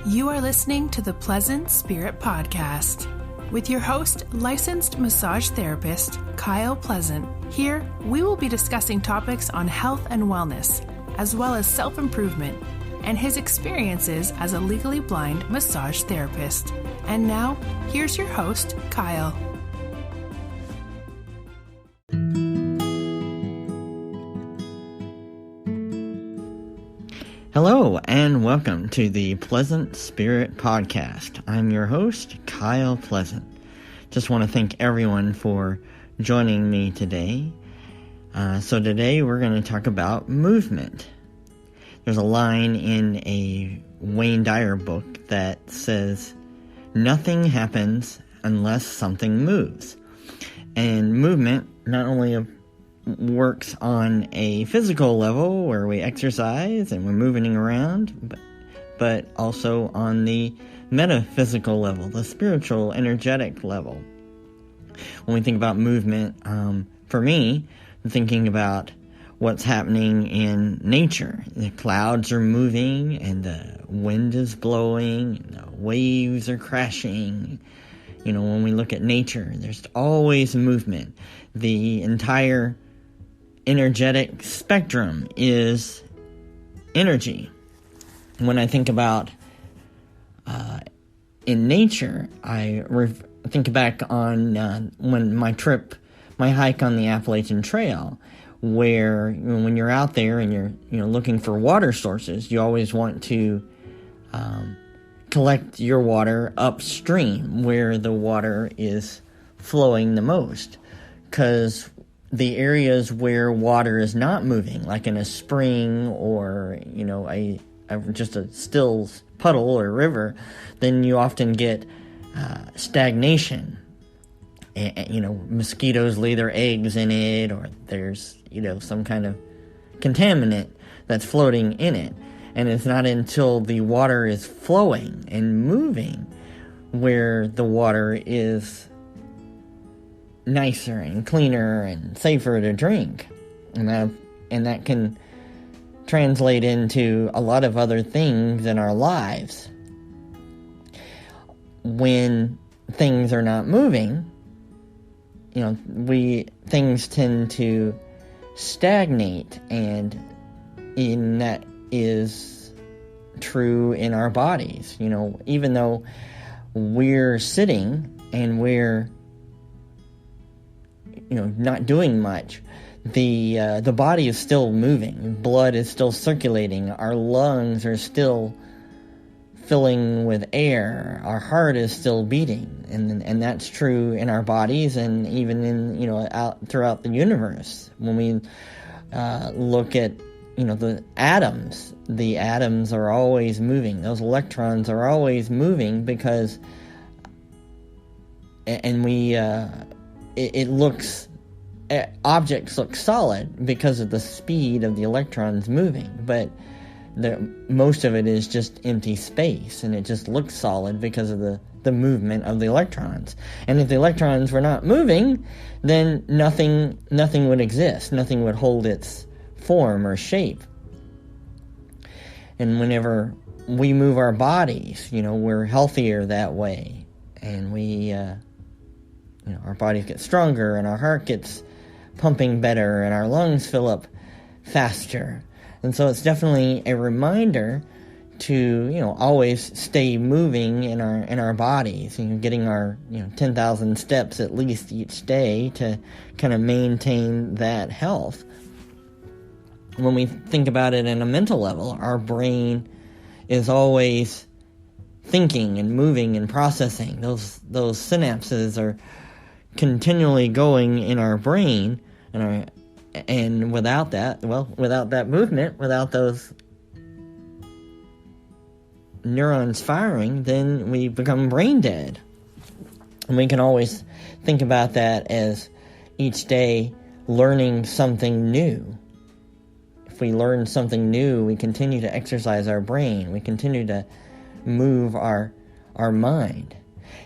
You are listening to the Pleasant Spirit Podcast with your host, licensed massage therapist, Kyle Pleasant. Here, we will be discussing topics on health and wellness, as well as self-improvement, and his experiences as a legally blind massage therapist. And now, here's your host, Kyle. Hello, and welcome to the Pleasant Spirit Podcast. I'm your host, Kyle Pleasant. Just want to thank everyone for joining me today. So today we're going to talk about movement. There's a line in a Wayne Dyer book that says, "Nothing happens unless something moves." And movement not only works on a physical level where we exercise and we're moving around, but also on the metaphysical level, the spiritual, energetic level. When we think about movement, for me, I'm thinking about what's happening in nature. The clouds are moving and the wind is blowing and the waves are crashing. You know, when we look at nature, there's always movement. The entire energetic spectrum is energy. When I think about in nature, I think back on when my hike on the Appalachian Trail, where when you're out there and you're looking for water sources, you always want to collect your water upstream where the water is flowing the most, because the areas where water is not moving, like in a spring or just a still puddle or river, then you often get stagnation. Mosquitoes lay their eggs in it, or there's some kind of contaminant that's floating in it. And it's not until the water is flowing and moving where the water is nicer and cleaner and safer to drink. And that can translate into a lot of other things in our lives. When things are not moving, things tend to stagnate, and that is true in our bodies. Even though we're sitting and we're not doing much, the body is still moving. Blood is still circulating. Our lungs are still filling with air. Our heart is still beating, and that's true in our bodies and even in out throughout the universe. When we look at the atoms are always moving. Those electrons are always moving because, objects look solid because of the speed of the electrons moving, but most of it is just empty space, and it just looks solid because of the movement of the electrons. And if the electrons were not moving, then nothing would exist. Nothing would hold its form or shape. And whenever we move our bodies, we're healthier that way, and we our bodies get stronger, and our heart gets pumping better, and our lungs fill up faster. And so it's definitely a reminder to always stay moving in our bodies, getting our 10,000 steps at least each day to kind of maintain that health. When we think about it in a mental level, our brain is always thinking and moving and processing. Those synapses are continually going in our brain, and without that movement, without those neurons firing, then we become brain dead. And we can always think about that as each day learning something new. If we learn something new, we continue to exercise our brain. We continue to move our mind.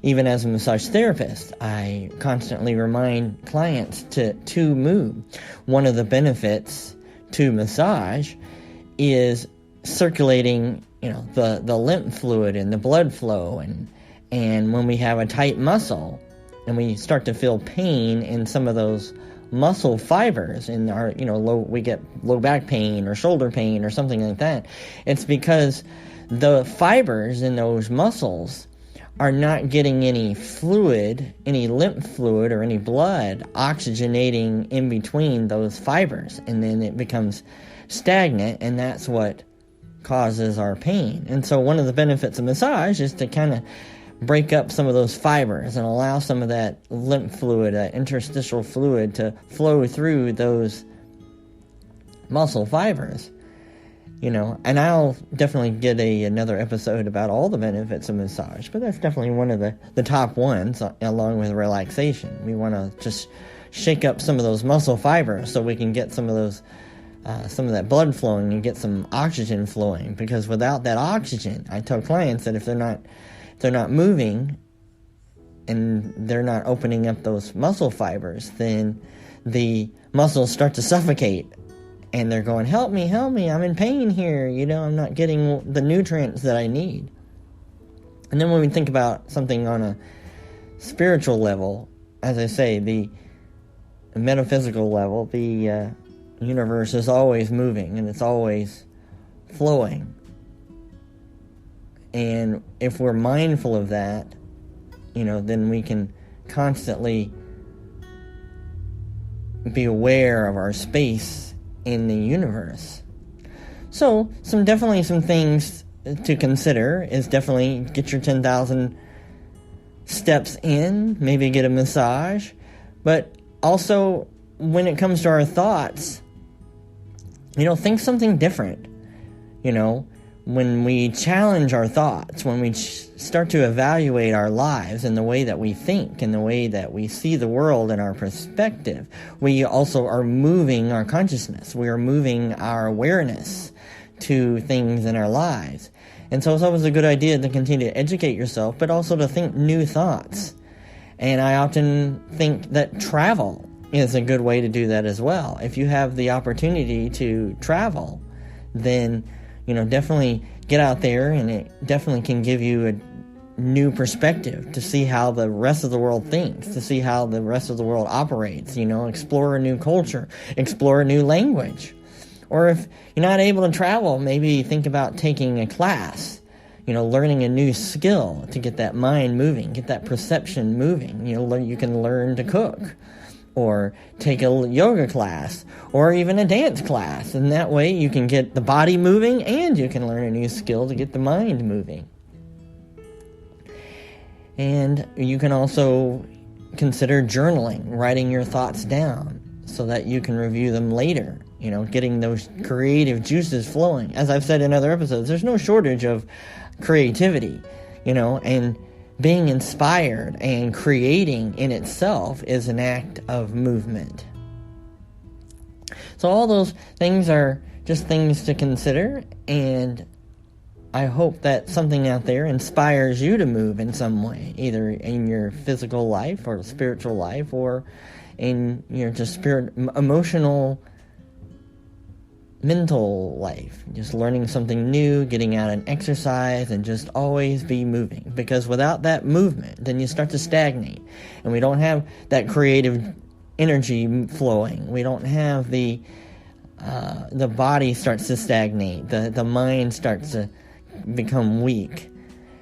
Even as a massage therapist, I constantly remind clients to move. One of the benefits to massage is circulating the lymph fluid and the blood flow, and when we have a tight muscle and we start to feel pain in some of those muscle fibers in our, we get low back pain or shoulder pain or something like that, it's because the fibers in those muscles are not getting any fluid, any lymph fluid or any blood oxygenating in between those fibers, and then it becomes stagnant, and that's what causes our pain. And so one of the benefits of massage is to kind of break up some of those fibers and allow some of that lymph fluid, that interstitial fluid, to flow through those muscle fibers. And I'll definitely get another episode about all the benefits of massage, but that's definitely one of the top ones, along with relaxation. We want to just shake up some of those muscle fibers so we can get some of that blood flowing and get some oxygen flowing, because without that oxygen, I tell clients that if they're not moving and they're not opening up those muscle fibers, then the muscles start to suffocate. And they're going, help me, I'm in pain here, I'm not getting the nutrients that I need. And then when we think about something on a spiritual level, as I say, the metaphysical level, the universe is always moving and it's always flowing. And if we're mindful of that, then we can constantly be aware of our space in the universe. So definitely some things to consider is definitely get your 10,000 steps in, maybe get a massage, but also when it comes to our thoughts, think something different. When we challenge our thoughts, when we start to evaluate our lives and the way that we think and the way that we see the world and our perspective, we also are moving our consciousness. We are moving our awareness to things in our lives. And so it's always a good idea to continue to educate yourself, but also to think new thoughts. And I often think that travel is a good way to do that as well. If you have the opportunity to travel, then definitely get out there, and it definitely can give you a new perspective to see how the rest of the world thinks, to see how the rest of the world operates, explore a new culture, explore a new language. Or if you're not able to travel, maybe think about taking a class, learning a new skill to get that mind moving, get that perception moving. You can learn to cook, or take a yoga class, or even a dance class. And that way you can get the body moving and you can learn a new skill to get the mind moving. And you can also consider journaling, writing your thoughts down so that you can review them later, getting those creative juices flowing. As I've said in other episodes, there's no shortage of creativity, and being inspired and creating in itself is an act of movement. So all those things are just things to consider, and I hope that something out there inspires you to move in some way, either in your physical life or spiritual life, or in your just emotional, mental life, just learning something new, getting out and exercise, and just always be moving. Because without that movement, then you start to stagnate, and we don't have that creative energy flowing. We don't have the body starts to stagnate, the mind starts to become weak,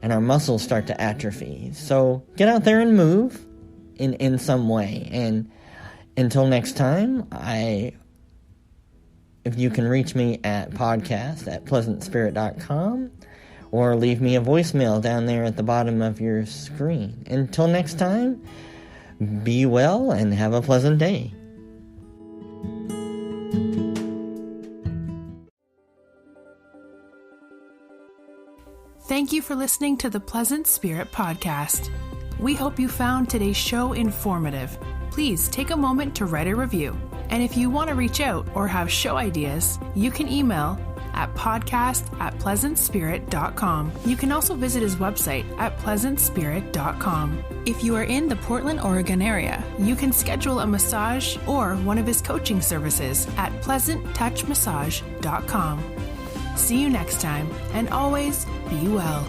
and our muscles start to atrophy. So get out there and move in some way. And until next time, if you can reach me at podcast@pleasantspirit.com, or leave me a voicemail down there at the bottom of your screen. Until next time, be well and have a pleasant day. Thank you for listening to the Pleasant Spirit Podcast. We hope you found today's show informative. Please take a moment to write a review. And if you want to reach out or have show ideas, you can email at podcast@pleasantspirit.com. You can also visit his website at pleasantspirit.com. If you are in the Portland, Oregon area, you can schedule a massage or one of his coaching services at pleasanttouchmassage.com. See you next time, and always be well.